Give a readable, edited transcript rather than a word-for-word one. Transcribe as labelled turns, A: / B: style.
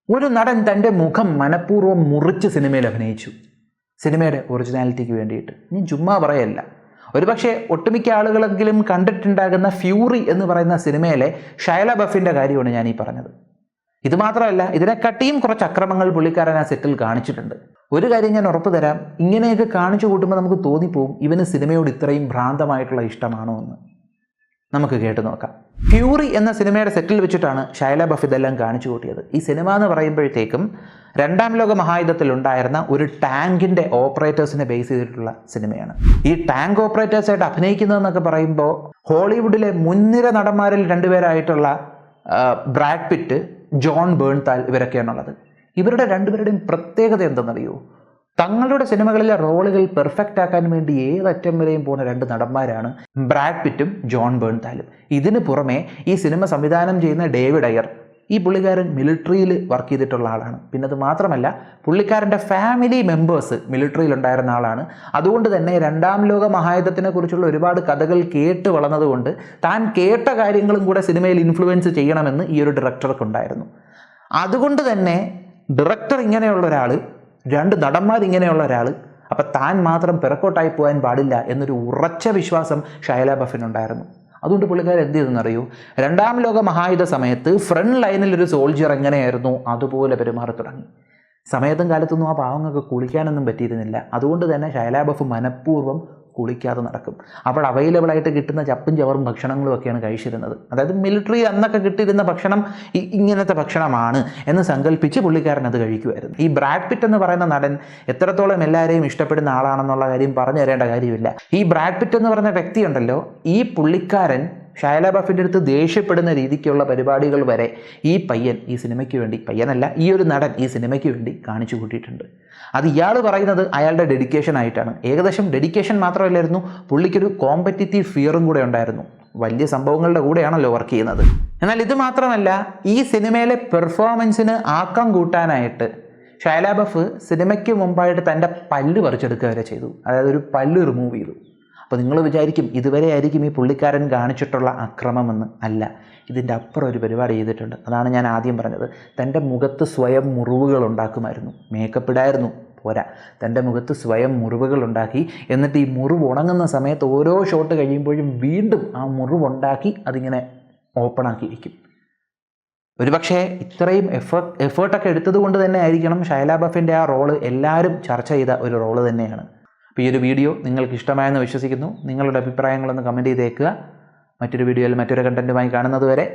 A: ഒരു നടൻ തൻ്റെ മുഖം മനഃപൂർവ്വം മുറിച്ച് സിനിമയിൽ അഭിനയിച്ചു, സിനിമയുടെ ഒറിജിനാലിറ്റിക്ക് വേണ്ടിയിട്ട്. ഞാൻ ചുമ്മാ പറയല്ല. ഒരുപക്ഷെ ഒട്ടുമിക്ക ആളുകളെങ്കിലും കണ്ടിട്ടുണ്ടാകുന്ന ഫ്യൂറി എന്ന് പറയുന്ന സിനിമയിലെ ഷൈല ബഫിൻ്റെ കാര്യമാണ് ഞാൻ ഈ പറഞ്ഞത്. ഇതുമാത്രമല്ല, ഇതിനെക്കാട്ടിയും കുറച്ച് അക്രമങ്ങൾ പുള്ളിക്കാരൻ ആ സെറ്റിൽ കാണിച്ചിട്ടുണ്ട്. ഒരു കാര്യം ഞാൻ ഉറപ്പ് തരാം, ഇങ്ങനെയൊക്കെ കാണിച്ചു കൂട്ടുമ്പോൾ നമുക്ക് തോന്നിപ്പോവും ഇവന് സിനിമയോട് ഇത്രയും ഭ്രാന്തമായിട്ടുള്ള ഇഷ്ടമാണോ എന്ന്. നമുക്ക് കേട്ടു നോക്കാം. ഫ്യൂറി എന്ന സിനിമയുടെ സെറ്റിൽ വെച്ചിട്ടാണ് ഷൈല ബഫ് ഇതെല്ലാം കാണിച്ചു കൂട്ടിയത്. ഈ സിനിമ എന്ന് പറയുമ്പോഴത്തേക്കും രണ്ടാം ലോക മഹായുദ്ധത്തിലുണ്ടായിരുന്ന ഒരു ടാങ്കിൻ്റെ ഓപ്പറേറ്റേഴ്സിനെ ബേസ് ചെയ്തിട്ടുള്ള സിനിമയാണ്. ഈ ടാങ്ക് ഓപ്പറേറ്റേഴ്സായിട്ട് അഭിനയിക്കുന്നതെന്നൊക്കെ പറയുമ്പോൾ ഹോളിവുഡിലെ മുൻനിര നടന്മാരിൽ രണ്ടുപേരായിട്ടുള്ള ബ്രാഡ് പിറ്റ്, ജോൺ ബേൺതാൽ ഇവരൊക്കെയാണുള്ളത്. ഇവരുടെ രണ്ടുപേരുടെയും പ്രത്യേകത എന്തെന്നറിയോ? തങ്ങളുടെ സിനിമകളിലെ റോളുകൾ പെർഫെക്റ്റ് ആക്കാൻ വേണ്ടി ഏതറ്റം വരെയും പോകുന്ന രണ്ട് നടന്മാരാണ് ബ്രാഡ് പിറ്റും ജോൺ ബേൺതാലും. ഇതിന് പുറമെ ഈ സിനിമ സംവിധാനം ചെയ്യുന്ന ഡേവിഡ് അയർ, ഈ പുള്ളിക്കാരൻ മിലിറ്ററിയിൽ വർക്ക് ചെയ്തിട്ടുള്ള ആളാണ്. പിന്നെ അത് മാത്രമല്ല, പുള്ളിക്കാരൻ്റെ ഫാമിലി മെമ്പേഴ്സ് മിലിറ്ററിയിൽ ഉണ്ടായിരുന്ന ആളാണ്. അതുകൊണ്ട് തന്നെ രണ്ടാം ലോക മഹായുദ്ധത്തിനെ കുറിച്ചുള്ള ഒരുപാട് കഥകൾ കേട്ട് വളർന്നതുകൊണ്ട് താൻ കേട്ട കാര്യങ്ങളും കൂടെ സിനിമയിൽ ഇൻഫ്ലുവൻസ് ചെയ്യണമെന്ന് ഈ ഒരു ഡയറക്ടർക്കുണ്ടായിരുന്നു. അതുകൊണ്ട് തന്നെ ഡയറക്ടർ ഇങ്ങനെയുള്ള ഒരാൾ, രണ്ട് നടന്മാർ ഇങ്ങനെയുള്ള ഒരാൾ, അപ്പം താൻ മാത്രം പിറക്കോട്ടായി പോകാൻ പാടില്ല എന്നൊരു ഉറച്ച വിശ്വാസം ഷൈല ബഫിനുണ്ടായിരുന്നു. അതുകൊണ്ട് പുള്ളിക്കാരൻ എന്ത് ചെയ്തെന്നറിയൂ? രണ്ടാം ലോക മഹായുദ്ധ സമയത്ത് ഫ്രണ്ട് ലൈനിൽ ഒരു സോൾജിയർ എങ്ങനെയായിരുന്നു അതുപോലെ പെരുമാറി തുടങ്ങി. സമയത്തും കാലത്തൊന്നും ആ പാവങ്ങൾക്ക് കുളിക്കാനൊന്നും പറ്റിയിരുന്നില്ല. അതുകൊണ്ട് തന്നെ ഷൈല ബഫ് മനഃപൂർവ്വം കുളിക്കാതെ നടക്കും. അപ്പോൾ അവൈലബിളായിട്ട് കിട്ടുന്ന ചപ്പും ചവറും ഭക്ഷണങ്ങളും ഒക്കെയാണ് കഴിച്ചിരുന്നത്. അതായത് മിലിറ്ററി അന്നൊക്കെ കിട്ടിയിരുന്ന ഭക്ഷണം ഇങ്ങനത്തെ ഭക്ഷണമാണ് എന്ന് സങ്കല്പിച്ച് പുള്ളിക്കാരൻ അത് കഴിക്കുമായിരുന്നു. ഈ ബ്രാഡ് പിറ്റ് എന്ന് പറയുന്ന നടൻ എത്രത്തോളം എല്ലാവരെയും ഇഷ്ടപ്പെടുന്ന ആളാണെന്നുള്ള കാര്യം പറഞ്ഞു തരേണ്ട കാര്യമില്ല. ഈ ബ്രാഡ് പിറ്റ് എന്ന് പറയുന്ന വ്യക്തിയുണ്ടല്ലോ, ഈ പുള്ളിക്കാരൻ ഷൈല ബഫിൻ്റെ അടുത്ത് ദേഷ്യപ്പെടുന്ന രീതിക്കുള്ള പരിപാടികൾ വരെ ഈ പയ്യൻ ഈ സിനിമയ്ക്ക് വേണ്ടി, പയ്യനല്ല ഈ ഒരു നടൻ ഈ സിനിമയ്ക്ക് വേണ്ടി കാണിച്ചു കൂട്ടിയിട്ടുണ്ട്. അത് ഇയാൾ പറയുന്നത് അയാളുടെ ഡെഡിക്കേഷൻ ആയിട്ടാണ്. ഏകദേശം ഡെഡിക്കേഷൻ മാത്രമല്ലായിരുന്നു, പുള്ളിക്കൊരു കോമ്പറ്റിറ്റീവ് ഫിയറും കൂടെ ഉണ്ടായിരുന്നു. വലിയ സംഭവങ്ങളുടെ കൂടെയാണല്ലോ വർക്ക് ചെയ്യുന്നത്. എന്നാൽ ഇത് മാത്രമല്ല, ഈ സിനിമയിലെ പെർഫോമൻസിന് ആക്കം കൂട്ടാനായിട്ട് ഷൈല ബഫ് സിനിമയ്ക്ക് മുമ്പായിട്ട് തൻ്റെ പല്ല് പറിച്ചെടുക്കുക വരെ ചെയ്തു. അതായത് ഒരു പല്ല് റിമൂവ് ചെയ്തു. അപ്പോൾ നിങ്ങൾ വിചാരിക്കും ഇതുവരെ ആയിരിക്കും ഈ പുള്ളിക്കാരൻ കാണിച്ചിട്ടുള്ള അക്രമമെന്ന്. അല്ല, ഇതിൻ്റെ അപ്പുറം ഒരു പരിപാടി ചെയ്തിട്ടുണ്ട്. അതാണ് ഞാൻ ആദ്യം പറഞ്ഞത്. തൻ്റെ മുഖത്ത് സ്വയം മുറിവുകൾ ഉണ്ടാക്കുമായിരുന്നു. മേക്കപ്പ് ഇടായിരുന്നു പോരാ, തൻ്റെ മുഖത്ത് സ്വയം മുറിവുകൾ ഉണ്ടാക്കി. എന്നിട്ട് ഈ മുറിവ് ഉണങ്ങുന്ന സമയത്ത് ഓരോ ഷോട്ട് കഴിയുമ്പോഴും വീണ്ടും ആ മുറിവുണ്ടാക്കി അതിങ്ങനെ ഓപ്പൺ ആക്കിയിരിക്കും. ഒരുപക്ഷെ ഇത്രയും എഫേർട്ടൊക്കെ എടുത്തത് കൊണ്ട് തന്നെ ആയിരിക്കണം ഷൈല ബഫിൻ്റെ ആ റോള് എല്ലാവരും ചർച്ച ചെയ്ത ഒരു റോള് തന്നെയാണ്. അപ്പോൾ ഈ ഒരു വീഡിയോ നിങ്ങൾക്ക് ഇഷ്ടമായെന്ന് വിശ്വസിക്കുന്നു. നിങ്ങളുടെ അഭിപ്രായങ്ങളൊന്ന് കമൻറ്റ് ചെയ്തേക്കുക. മറ്റൊരു വീഡിയോയിൽ മറ്റൊരു കണ്ടൻറ്റുമായി കാണുന്നത് വരെ